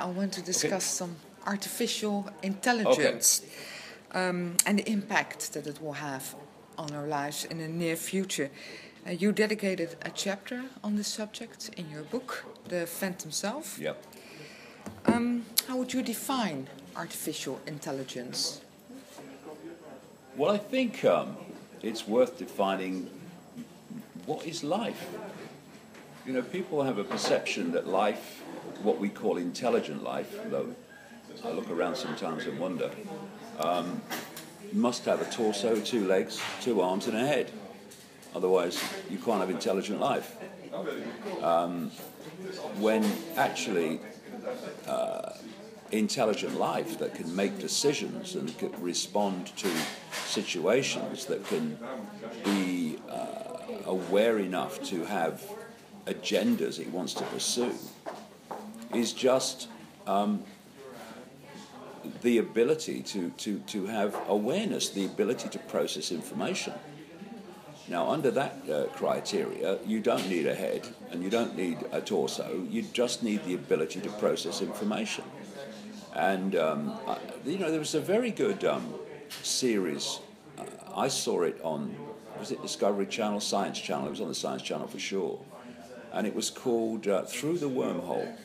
I want to discuss some artificial intelligence and the impact that it will have on our lives in the near future. You dedicated a chapter on this subject in your book, The Phantom Self. Yep. How would you define artificial intelligence? Well, I think it's worth defining what is life. You know, people have a perception that life, what we call intelligent life, though I look around sometimes and wonder, must have a torso, 2 legs, 2 arms and a head. Otherwise, you can't have intelligent life. When actually intelligent life that can make decisions and can respond to situations, that can be aware enough to have agendas it wants to pursue, is just the ability to have awareness, the ability to process information. Now, under that criteria, you don't need a head and you don't need a torso. You just need the ability to process information. And, there was a very good series. I saw it on, was it Discovery Channel, Science Channel? It was on the Science Channel for sure. And it was called Through the Wormhole.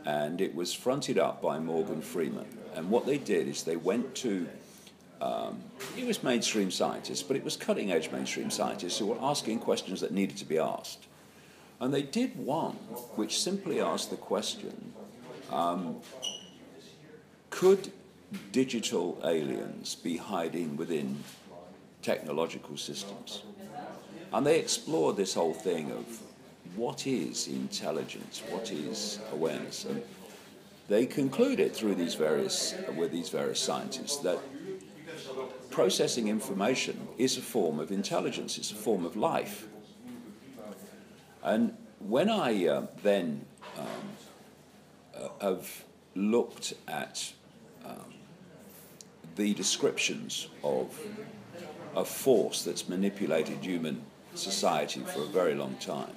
And it was fronted up by Morgan Freeman. And what they did is they went to, it was mainstream scientists, but it was cutting-edge mainstream scientists who were asking questions that needed to be asked. And they did one which simply asked the question, could digital aliens be hiding within technological systems? And they explored this whole thing of what is intelligence, what is awareness, and they concluded with these various scientists that processing information is a form of intelligence, it's a form of life. And when I then have looked at the descriptions of a force that's manipulated human society for a very long time,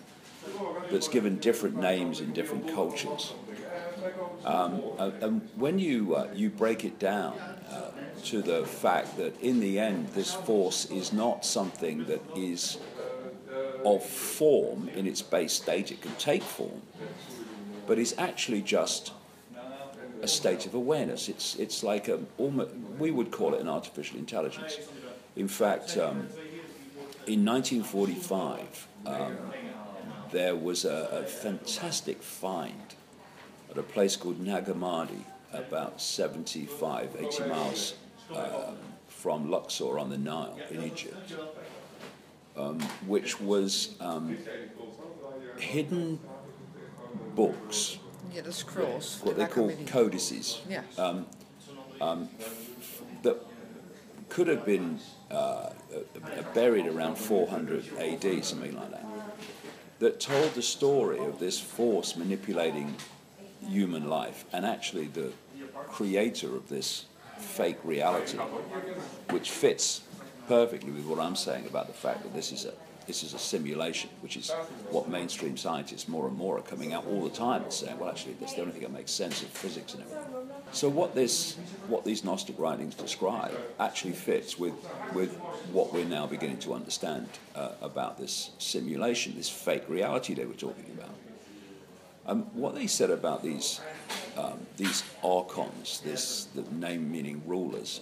that's given different names in different cultures, and when you break it down to the fact that in the end this force is not something that is of form in its base state, it can take form, but is actually just a state of awareness. It's like we would call it an artificial intelligence. In fact, in 1945, there was a fantastic find at a place called Nagamadi, about 80 miles from Luxor on the Nile in Egypt, which was hidden books. Yeah, the scrolls. What they call codices. Yeah. That could have been buried around 400 AD, something like that, that told the story of this force manipulating human life, and actually the creator of this fake reality, which fits perfectly with what I'm saying about the fact that this is a simulation, which is what mainstream scientists more and more are coming out all the time and saying, well, actually, that's the only thing that makes sense of physics and everything. So what these Gnostic writings describe actually fits with what we're now beginning to understand about this simulation, this fake reality they were talking about. What they said about these archons, the name meaning rulers,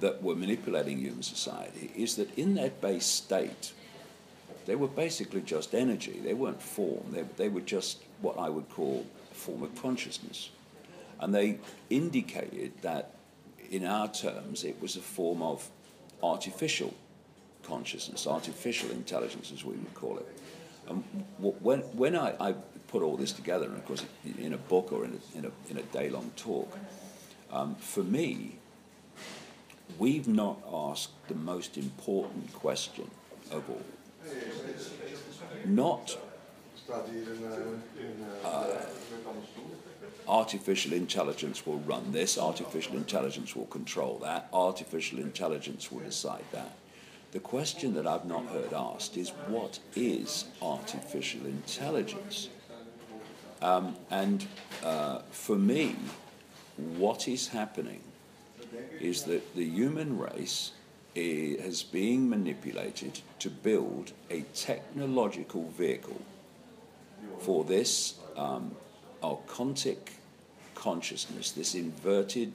that were manipulating human society, is that in their base state, they were basically just energy. They weren't form. They were just what I would call a form of consciousness. And they indicated that, in our terms, it was a form of artificial consciousness, artificial intelligence, as we would call it. And when I put all this together, and of course in a book or in a day-long talk, for me, we've not asked the most important question of all. Not artificial intelligence will run this, artificial intelligence will control that, artificial intelligence will decide that. The question that I've not heard asked is, what is artificial intelligence? And for me, what is happening is that the human race is being manipulated to build a technological vehicle for this archontic consciousness, this inverted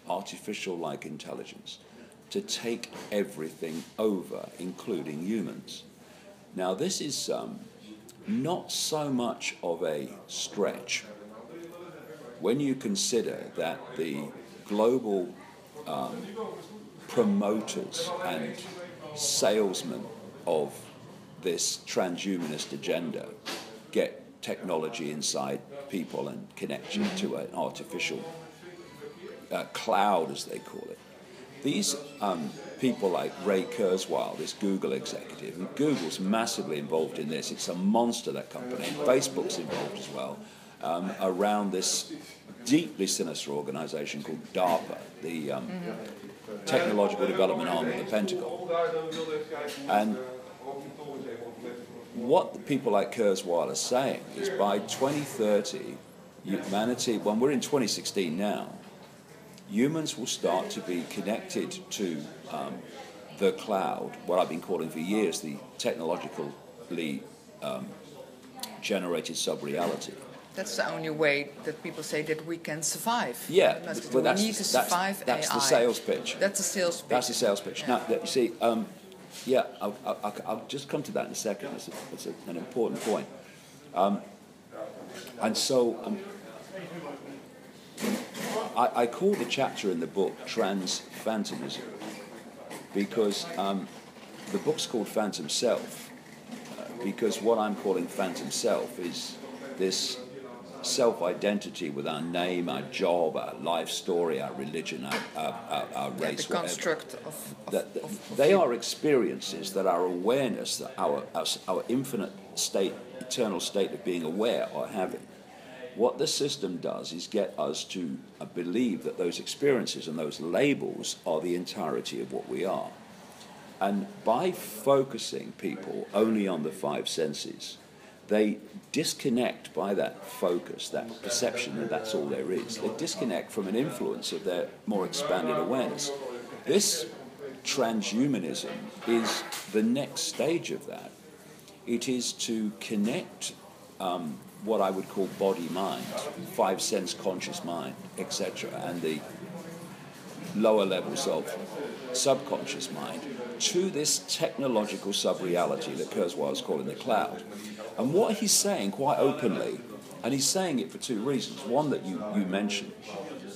artificial-like intelligence, to take everything over, including humans. Now, this is not so much of a stretch when you consider that the global promoters and salesmen of this transhumanist agenda get technology inside people and connect you to an artificial cloud, as they call it. These people like Ray Kurzweil, this Google executive, and Google's massively involved in this. It's a monster, that company. And Facebook's involved as well, around this deeply sinister organization called DARPA, the technological development arm of the Pentagon. And what the people like Kurzweil are saying is by 2030, humanity, when we're in 2016 now, humans will start to be connected to the cloud, what I've been calling for years the technologically generated sub-reality. That's the only way that people say that we can survive. Yeah, but we need to survive AI. That's the sales pitch. That's the sales pitch. That's the sales pitch. Yeah. Now, you see, I'll just come to that in a second. It's an important point. And so I call the chapter in the book Transphantomism because the book's called Phantom Self because what I'm calling Phantom Self is this self-identity with our name, our job, our life story, our religion, our race, the construct they are experiences that our awareness, that our infinite state, eternal state of being aware are having. What the system does is get us to believe that those experiences and those labels are the entirety of what we are. And by focusing people only on the five senses, they disconnect by that focus, that perception that that's all there is. They disconnect from an influence of their more expanded awareness. This transhumanism is the next stage of that. It is to connect what I would call body-mind, five-sense conscious mind, etc., and the lower levels of subconscious mind to this technological sub-reality that Kurzweil is calling the cloud. And what he's saying quite openly, and he's saying it for two reasons. One, that you mentioned,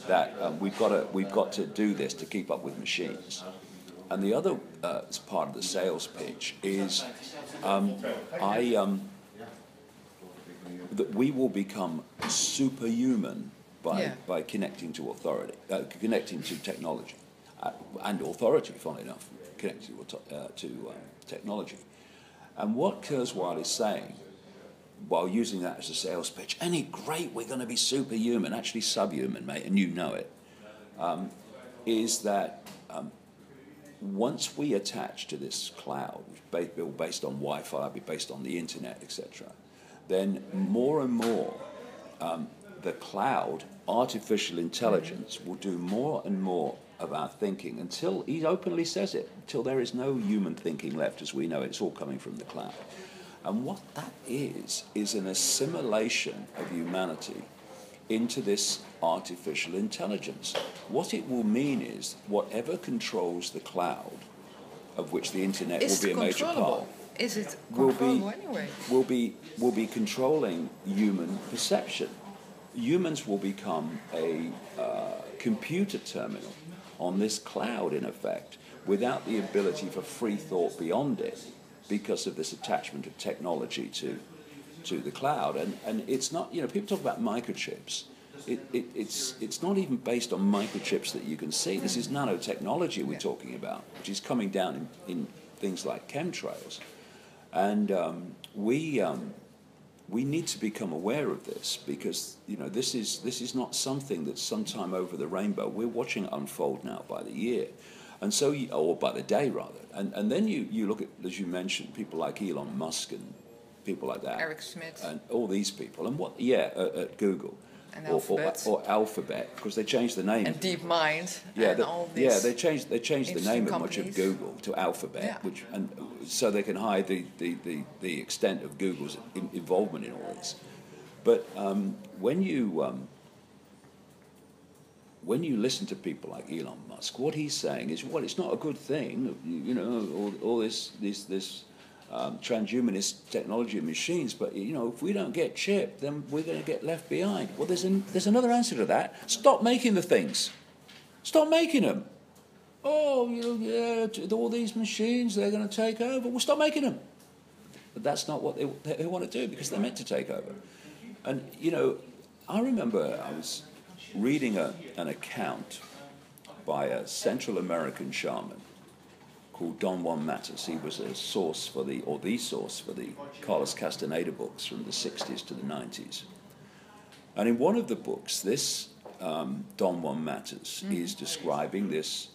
that we've got to do this to keep up with machines. And the other as part of the sales pitch is that we will become superhuman by connecting to authority, connecting to technology, and authority, funnily enough, connecting to technology. And what Kurzweil is saying, while using that as a sales pitch, great, we're going to be superhuman, actually subhuman, mate, and you know it, is that once we attach to this cloud, based on Wi-Fi, based on the internet, etc., then more and more the cloud, artificial intelligence, will do more and more of our thinking until, he openly says it, until there is no human thinking left as we know it. It's all coming from the cloud. And what that is an assimilation of humanity into this artificial intelligence. What it will mean is whatever controls the cloud, of which the internet will be a major part, is it controllable anyway? Will be controlling human perception. Humans will become a computer terminal on this cloud, in effect, without the ability for free thought beyond it, because of this attachment of technology to the cloud. And it's not, people talk about microchips. It's not even based on microchips that you can see. This is nanotechnology we're talking about, which is coming down in things like chemtrails. And we need to become aware of this, because this is not something that's sometime over the rainbow. We're watching it unfold now by the year, and so or by the day rather. And then you look at, as you mentioned, people like Elon Musk and people like that, Eric Schmidt, and all these people, and at Google, And alphabet. Or Alphabet, because they changed the name. And DeepMind. Yeah, and all these they changed the name of much of Google to Alphabet, yeah. So they can hide the extent of Google's involvement in all this. But when you listen to people like Elon Musk, what he's saying is, well, it's not a good thing, you know, all this transhumanist technology and machines, but you know, if we don't get chipped, then we're going to get left behind. Well, there's another answer to that. Stop making the things. Stop making them. Oh, you know, yeah, all these machines, they're going to take over. Well, stop making them. But that's not what they want to do, because they're meant to take over. And you know, I remember I was reading an account by a Central American shaman called Don Juan Matus. He was a source for the source for the Carlos Castaneda books from the 60s to the 90s. And in one of the books, this Don Juan Matus is describing this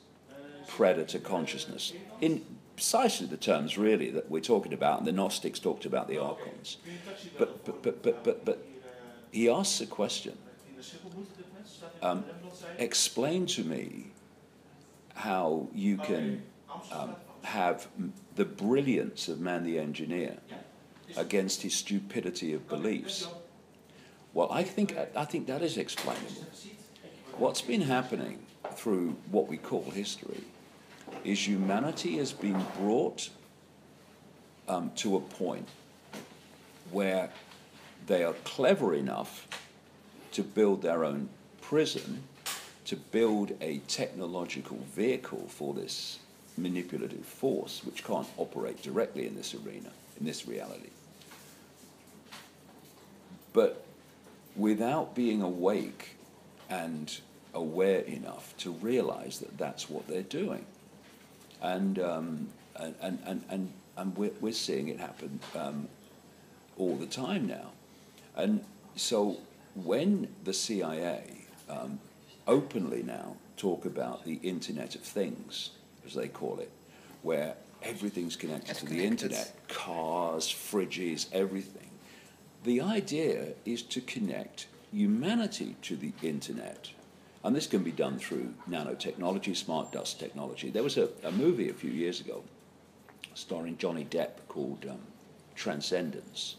predator consciousness in precisely the terms, really, that we're talking about, and the Gnostics talked about the archons. But he asks a question. Explain to me how you can have the brilliance of man the engineer against his stupidity of beliefs. Well, I think that is explainable. What's been happening through what we call history is humanity has been brought to a point where they are clever enough to build their own prison, to build a technological vehicle for this manipulative force which can't operate directly in this arena, in this reality. But without being awake and aware enough to realize that that's what they're doing. And we're seeing it happen all the time now. And so when the CIA openly now talk about the Internet of Things, as they call it, where everything's connected to the Internet, cars, fridges, everything. The idea is to connect humanity to the Internet. And this can be done through nanotechnology, smart dust technology. There was a movie a few years ago starring Johnny Depp called Transcendence,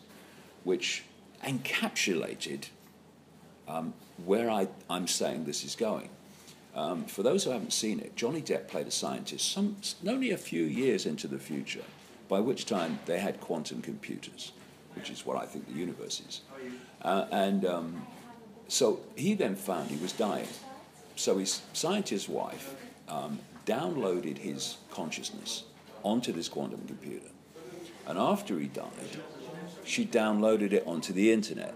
which encapsulated where I'm saying this is going. For those who haven't seen it, Johnny Depp played a scientist only a few years into the future, by which time they had quantum computers, which is what I think the universe is. So he then found he was dying. So his scientist wife downloaded his consciousness onto this quantum computer. And after he died, she downloaded it onto the Internet.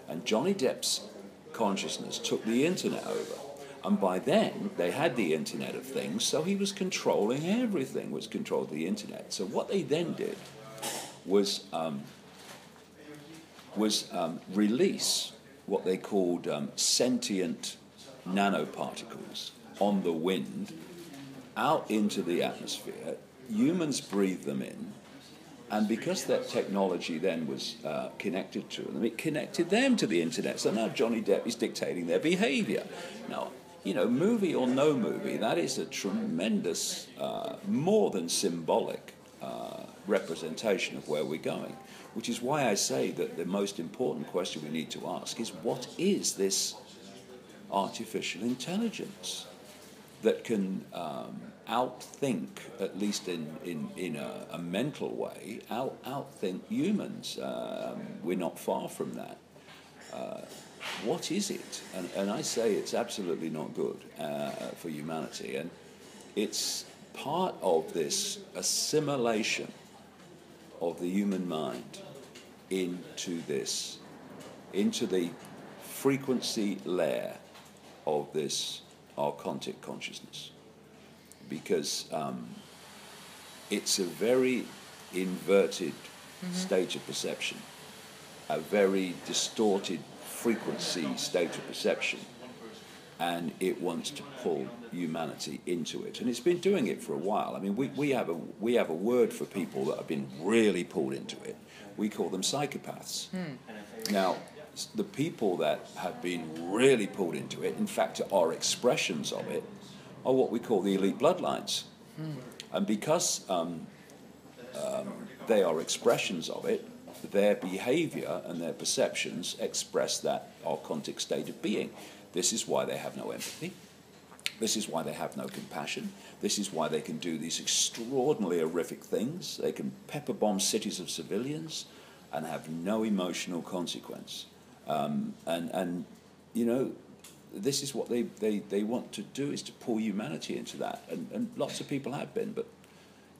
And Johnny Depp's consciousness took the Internet over. And by then, they had the Internet of Things, so he was controlling everything which controlled the Internet. So what they then did was release what they called sentient nanoparticles on the wind out into the atmosphere. Humans breathed them in, and because that technology then was connected to them, it connected them to the Internet. So now Johnny Depp is dictating their behavior. Now, you know, movie or no movie, that is a tremendous, more than symbolic representation of where we're going, which is why I say that the most important question we need to ask is, what is this artificial intelligence that can outthink, at least in a mental way, outthink humans? We're not far from that. What is it? And I say it's absolutely not good for humanity. And it's part of this assimilation of the human mind into the frequency layer of this archontic consciousness. Because it's a very inverted state of perception, a very distorted frequency state of perception, and it wants to pull humanity into it, and it's been doing it for a while. I mean, we have a word for people that have been really pulled into it. We call them psychopaths. Now, the people that have been really pulled into it, in fact, are expressions of it, are what we call the elite bloodlines. And because they are expressions of it, their behavior and their perceptions express that archontic state of being. This is why they have no empathy. This is why they have no compassion. This is why they can do these extraordinarily horrific things. They can pepper bomb cities of civilians and have no emotional consequence. And you know, this is what they want to do, is to pull humanity into that. And lots of people have been, but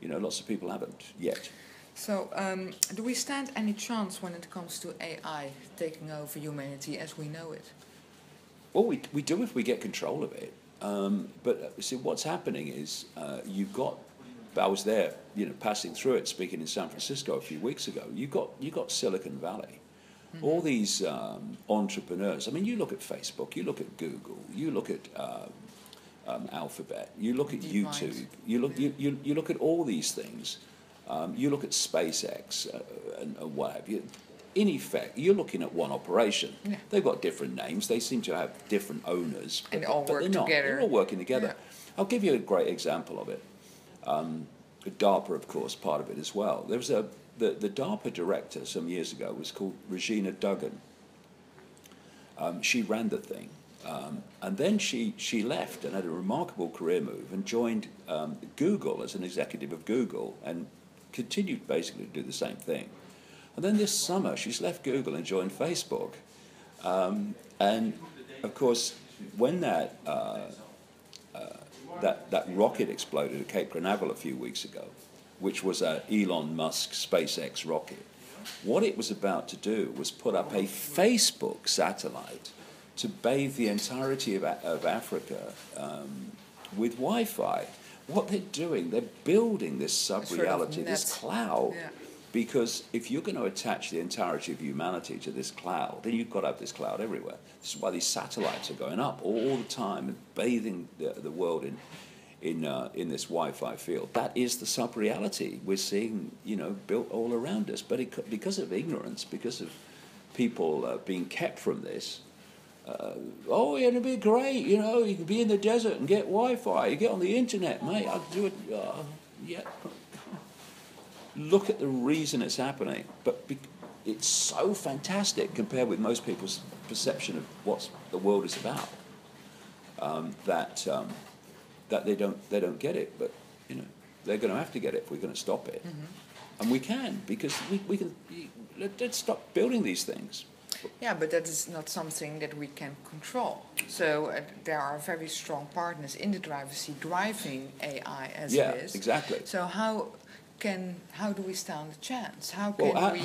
you know, lots of people haven't yet. So, do we stand any chance when it comes to AI taking over humanity as we know it? Well, we do if we get control of it. But see, what's happening is you've got. I was there, you know, passing through it, speaking in San Francisco a few weeks ago. You got Silicon Valley, all these entrepreneurs. I mean, you look at Facebook, you look at Google, you look at Alphabet, you look at YouTube, you look at all these things. You look at SpaceX and what have you. In effect, you're looking at one operation. Yeah. They've got different names. They seem to have different owners. And they all work together. They're all working together. Yeah. I'll give you a great example of it. DARPA, of course, part of it as well. There was the DARPA director some years ago was called Regina Duggan. She ran the thing. And then she left and had a remarkable career move and joined Google as an executive of Google and continued basically to do the same thing. And then this summer, she's left Google and joined Facebook. And, of course, when that rocket exploded at Cape Canaveral a few weeks ago, which was Elon Musk's SpaceX rocket, what it was about to do was put up a Facebook satellite to bathe the entirety of Africa with Wi-Fi. What they're doing, they're building this sub-reality, this cloud. Yeah. Because if you're going to attach the entirety of humanity to this cloud, then you've got to have this cloud everywhere. This is why these satellites are going up all the time and bathing the world in this Wi-Fi field. That is the sub-reality we're seeing, you know, built all around us. But because of ignorance, because of people being kept from this, it'll be great, you know, you can be in the desert and get Wi-Fi, you get on the internet, mate, I'll do it, yeah. Look at the reason it's happening, but it's so fantastic compared with most people's perception of what the world is about, that they don't get it, but, you know, they're going to have to get it if we're going to stop it. Mm-hmm. And we can, because we can, let's stop building these things. Yeah, but that is not something that we can control. So there are very strong partners in the driver's seat driving AI as it is. Yeah, exactly. So how do we stand a chance? How can we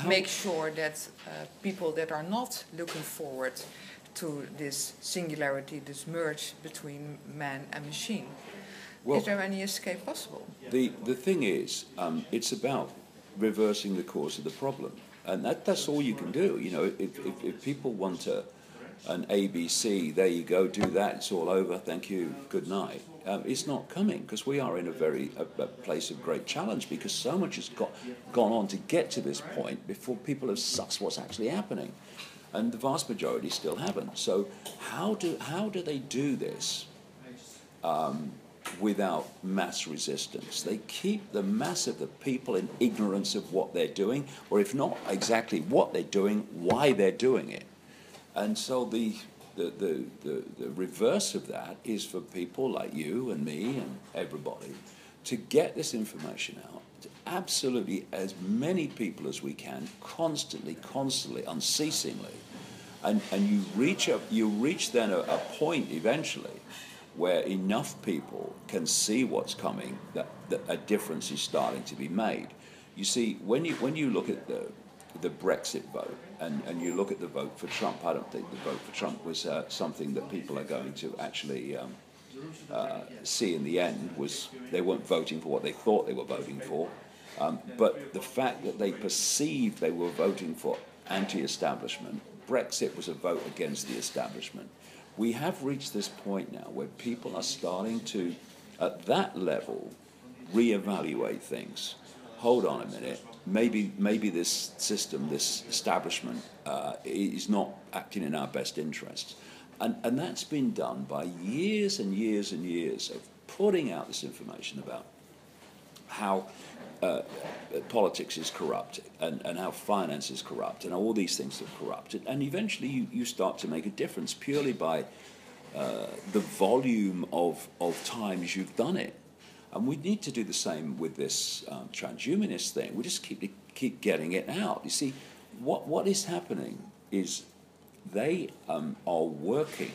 make sure that people that are not looking forward to this singularity, this merge between man and machine, is there any escape possible? The thing is, it's about reversing the cause of the problem. And that's all you can do. You know, if people want an ABC, there you go, do that, it's all over, thank you, good night. It's not coming, because we are in a place of great challenge, because so much has gone on to get to this point before people have sussed what's actually happening. And the vast majority still haven't. So how do they do this without mass resistance? They keep the mass of the people in ignorance of what they're doing, or if not exactly what they're doing, why they're doing it. And so the reverse of that is for people like you and me and everybody to get this information out to absolutely as many people as we can, constantly, unceasingly, and you reach then a point eventually where enough people can see what's coming, that a difference is starting to be made. You see, when you look at the Brexit vote and you look at the vote for Trump, I don't think the vote for Trump was something that people are going to actually see in the end. They weren't voting for what they thought they were voting for, but the fact that they perceived they were voting for anti-establishment, Brexit was a vote against the establishment. We have reached this point now where people are starting to, at that level, reevaluate things. Hold on a minute. maybe this system, this establishment, is not acting in our best interests. And that's been done by years and years and years of putting out this information about how politics is corrupt and how finance is corrupt and how all these things are corrupt. And eventually you start to make a difference purely by the volume of times you've done it. And we need to do the same with this transhumanist thing. We just keep getting it out. You see, what is happening is they are working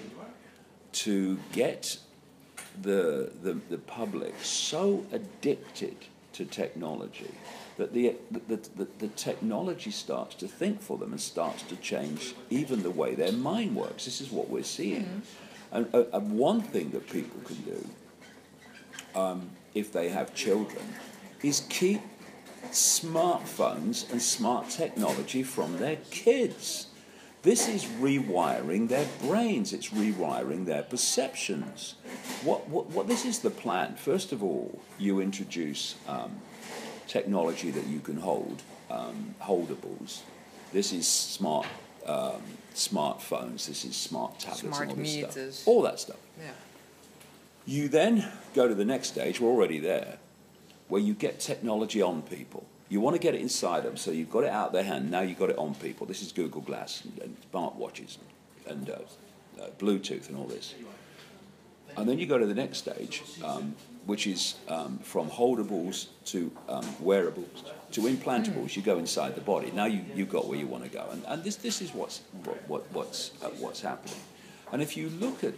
to get the public so addicted to technology that the technology starts to think for them and starts to change even the way their mind works. This is what we're seeing. Mm-hmm. And one thing that people can do, if they have children, is keep smartphones and smart technology from their kids. This is rewiring their brains. It's rewiring their perceptions. What this is the plan. First of all, you introduce technology that you can hold, holdables. This is smartphones. This is smart tablets, smart and all this meters, stuff. All that stuff. Yeah. You then go to the next stage. We're already there, where you get technology on people. You want to get it inside them, so you've got it out their hand. Now you've got it on people. This is Google Glass and smart watches and Bluetooth and all this. And then you go to the next stage, which is from holdables to wearables to implantables. You go inside the body. Now you've got where you want to go, and this is what's happening. And if you look at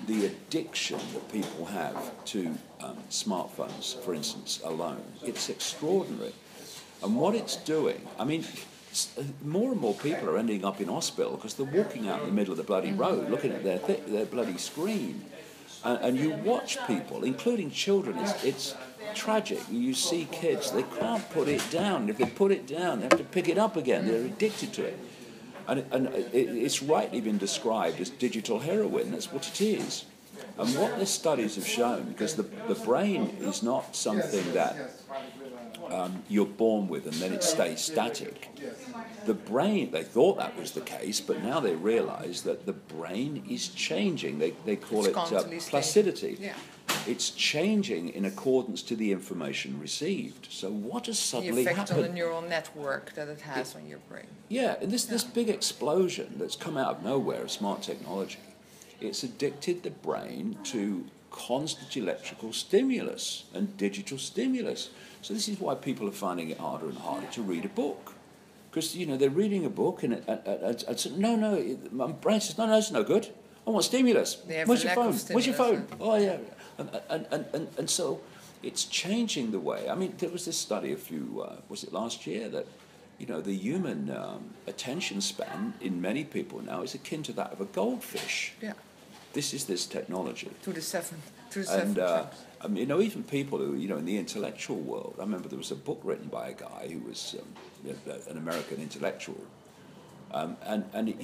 the addiction that people have to smartphones, for instance, alone, it's extraordinary. And what it's doing, I mean, more and more people are ending up in hospital because they're walking out in the middle of the bloody road looking at their bloody screen. And you watch people, including children, it's tragic. You see kids, they can't put it down. If they put it down, they have to pick it up again. They're addicted to it. And it's rightly been described as digital heroin. That's what it is. And what the studies have shown, because the brain is not something that you're born with and then it stays static. The brain, they thought that was the case, but now they realise that the brain is changing. They call it plasticity. Yeah. It's changing in accordance to the information received. So what has suddenly happened? The effect on the neural network that it has on your brain. Yeah, and this big explosion that's come out of nowhere of smart technology, it's addicted the brain to constant electrical stimulus and digital stimulus. So this is why people are finding it harder and harder to read a book. Because, they're reading a book and my brain says, no, it's no good. I want stimulus. Where's your phone? Where's your phone? Oh, yeah. And so it's changing the way. I mean, there was this study was it last year, that, the human attention span in many people now is akin to that of a goldfish. Yeah. This is this technology. To the seven. Even people who, in the intellectual world, I remember there was a book written by a guy who was an American intellectual, and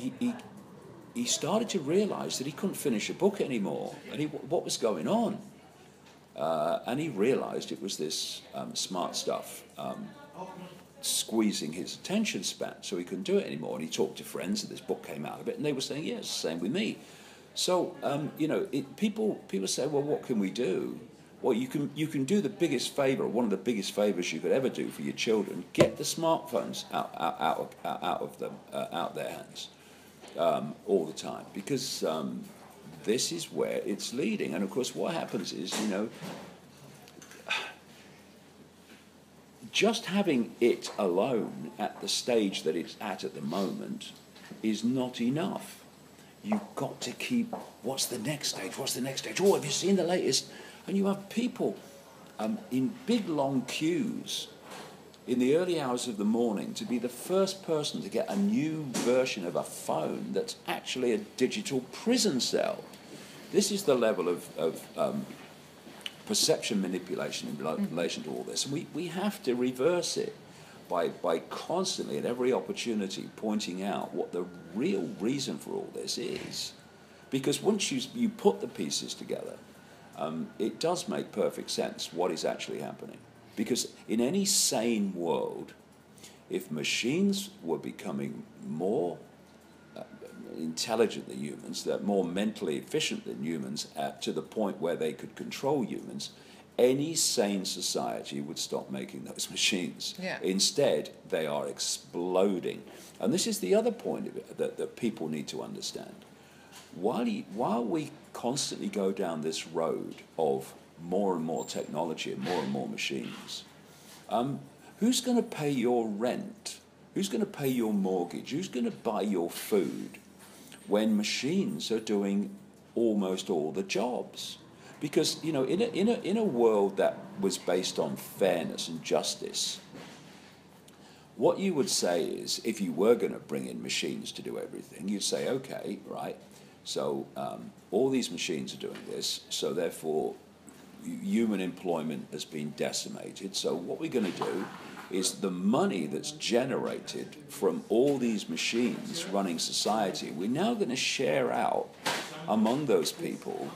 he started to realise that he couldn't finish a book anymore, and what was going on? And he realised it was this smart stuff squeezing his attention span, so he couldn't do it anymore. And he talked to friends, and this book came out of it, and they were saying, yes, same with me. So, people say, well, what can we do? Well, you can do the biggest favour, one of the biggest favours you could ever do for your children. Get the smartphones out their hands all the time, because this is where it's leading. And of course, what happens is, just having it alone at the stage that it's at the moment is not enough. You've got to keep, what's the next stage? What's the next stage? Oh, have you seen the latest? And you have people in big, long queues in the early hours of the morning to be the first person to get a new version of a phone that's actually a digital prison cell. This is the level of perception manipulation in relation to all this. And we have to reverse it by constantly, at every opportunity, pointing out what the real reason for all this is. Because once you put the pieces together, it does make perfect sense what is actually happening. Because in any sane world, if machines were becoming more intelligent than humans, that more mentally efficient than humans, to the point where they could control humans, any sane society would stop making those machines. Yeah. Instead, they are exploding. And this is the other point of it that people need to understand. While we constantly go down this road of more and more technology and more machines, who's going to pay your rent? Who's going to pay your mortgage? Who's going to buy your food when machines are doing almost all the jobs? Because, you know, in a world that was based on fairness and justice, what you would say is, if you were going to bring in machines to do everything, you'd say, okay, right, so all these machines are doing this, so therefore human employment has been decimated. So what we're going to do is the money that's generated from all these machines running society, we're now going to share out among those people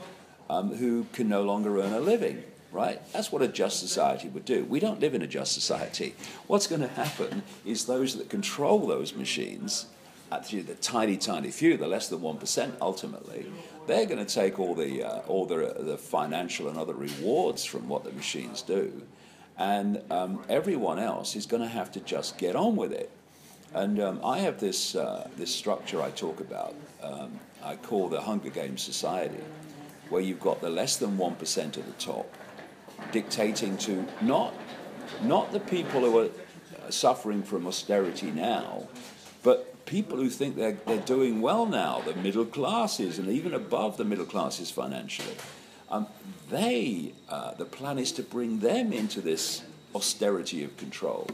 who can no longer earn a living, right? That's what a just society would do. We don't live in a just society. What's going to happen is those that control those machines, actually the tiny, tiny few, the less than 1% ultimately, they're going to take all the financial and other rewards from what the machines do, and everyone else is going to have to just get on with it. And I have this structure I talk about, I call the Hunger Games society, where you've got the less than 1% at the top dictating to not the people who are suffering from austerity now, but people who think they're doing well now, the middle classes and even above the middle classes financially. The plan is to bring them into this austerity of control,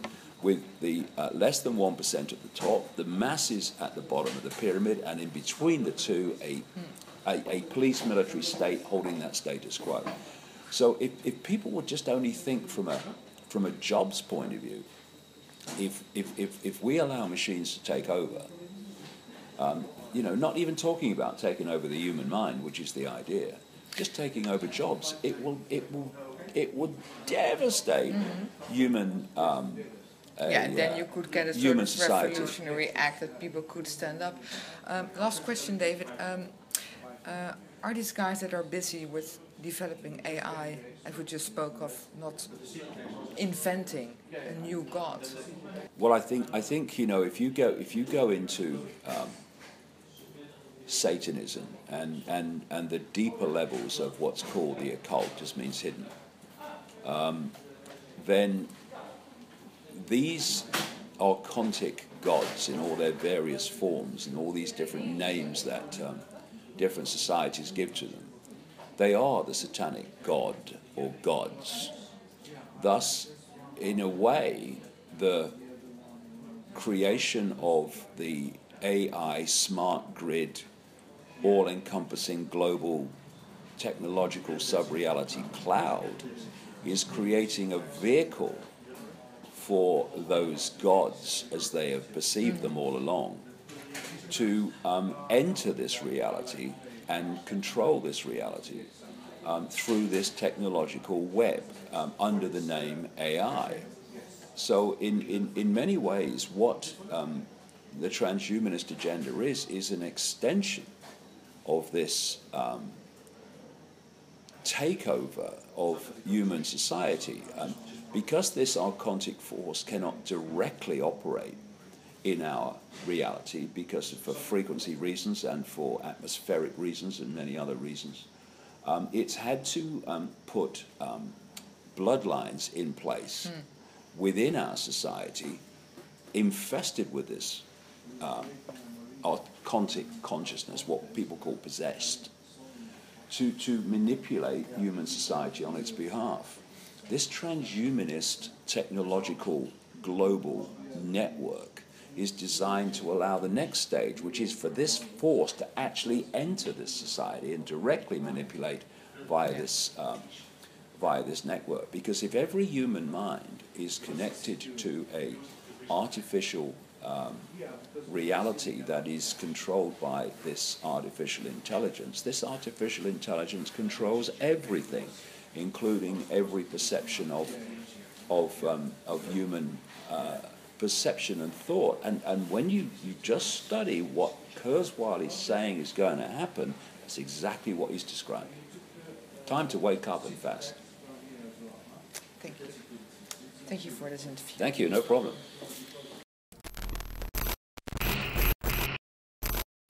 with the less than 1% at the top, the masses at the bottom of the pyramid, and in between the two, a police military state holding that status quo. So if people would just only think from a jobs point of view, if we allow machines to take over, you know, not even talking about taking over the human mind, which is the idea, just taking over jobs, it will devastate human. And then you could get a sort of revolutionary act that people could stand up. Last question, David. Are these guys that are busy with developing AI, as we just spoke of, not inventing a new god? Well, I think you know, if you go into Satanism and the deeper levels of what's called the occult, just means hidden, then these archontic gods in all their various forms and all these different names that different societies give to them, they are the Satanic God or gods. Thus, in a way, the creation of the AI smart grid, all-encompassing global technological sub-reality cloud is creating a vehicle for those gods, as they have perceived them all along, to enter this reality and control this reality through this technological web under the name AI. So in many ways, what the transhumanist agenda is an extension of this takeover of human society. Because this archontic force cannot directly operate in our reality, because for frequency reasons and for atmospheric reasons and many other reasons, it's had to put bloodlines in place within our society infested with this archontic consciousness, what people call possessed, to manipulate human society on its behalf. This transhumanist technological global network is designed to allow the next stage, which is for this force to actually enter this society and directly manipulate via this network. Because if every human mind is connected to a artificial reality that is controlled by this artificial intelligence controls everything, including every perception of human perception and thought. And when you just study what Kurzweil is saying is going to happen, it's exactly what he's describing. Time to wake up and fast. Thank you. Thank you for this interview. Thank you, no problem.